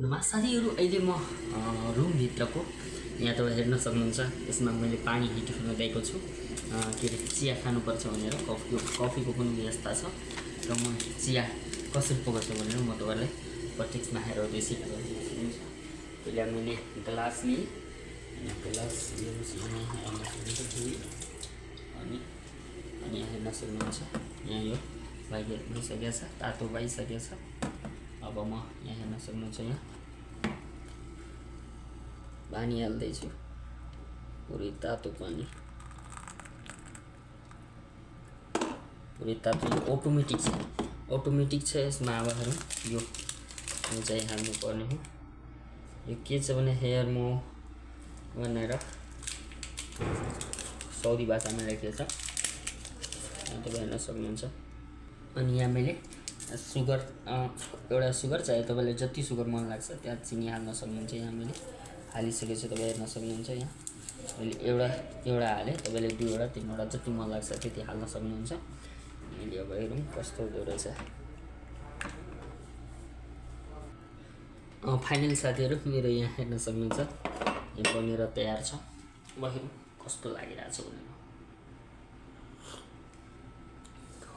साथीहरू अहिले म रुमभित्रको यहाँ तपाईँ हेर्न सक्नुहुन्छ यसमा मैले पानी हिट हुन दिएको छु के अरे चिया खानुपर्छ भनेर कफीको पनि व्यवस्था छ र म चिया कसरी पकाउँछु भनेर म तपाईँलाई प्रत्यक्षमा हेराउँदैछु। पहिला मैले ग्लास लिएँ ग्लास अनि यहाँ हेर्न सक्नुहुन्छ यहाँ यो भइसकेको छ तातो भइसकेको छ। अब म यहाँ हेर्न सक्नुहुन्छ यहाँ पानी हाल्दैछु पुरै तातो पानी पुरै तातो अटोमेटिक छ यसमा। अब हेरौँ यो चाहिँ हाल्नुपर्ने हो। यो के छ भने हेयर मो भनेर साउदी भाषामा लेखेको छ तपाईँ हेर्न सक्नुहुन्छ। अनि यहाँ मैले सुगर एउटा सुगर चाहे तपाईँले जति सुगर मन लाग्छ त्यहाँ चिनी हाल्न सक्नुहुन्छ। यहाँ मैले हालिसकेको छु तपाईँ हेर्न सक्नुहुन्छ। यहाँ मैले एउटा हालेँ तपाईँले दुईवटा तीनवटा जति मन लाग्छ त्यति हाल्न सक्नुहुन्छ। मैले अब हेरौँ कस्तो हुँदो रहेछ। फाइनल साथीहरू मेरो यहाँ हेर्न सक्नुहुन्छ यो बनेर तयार छ। अब हेरौँ कस्तो लागिरहेछ भनेर।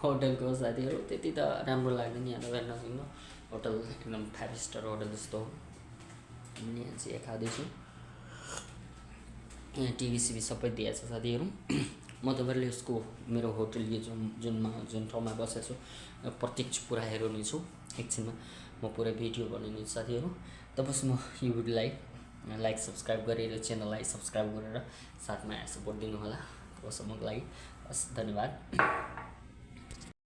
होटलको साथीहरू त्यति त राम्रो लाग्दैन यहाँ तपाईँ हेर्न सक्नु होटल एकदम 5 स्टार होटल जस्तो हो। यहाँ चाहिँ खाँदैछु यहाँ टिभी सिभी सबै दिएको छ साथीहरू। म तपाईँहरूले यसको मेरो होटल यो जुन ठाउँमा बसेको छु प्रत्यक्ष पुरा हेराउने छु। एकछिनमा म पुरै भिडियो बनाउने साथीहरू। तपाईँ म यो भिडियोलाई लाइक सब्सक्राइब गरेर च्यानललाई सब्सक्राइब गरेर साथमा सपोर्ट दिनु होला। तबसम्मको लागि हस् धन्यवाद।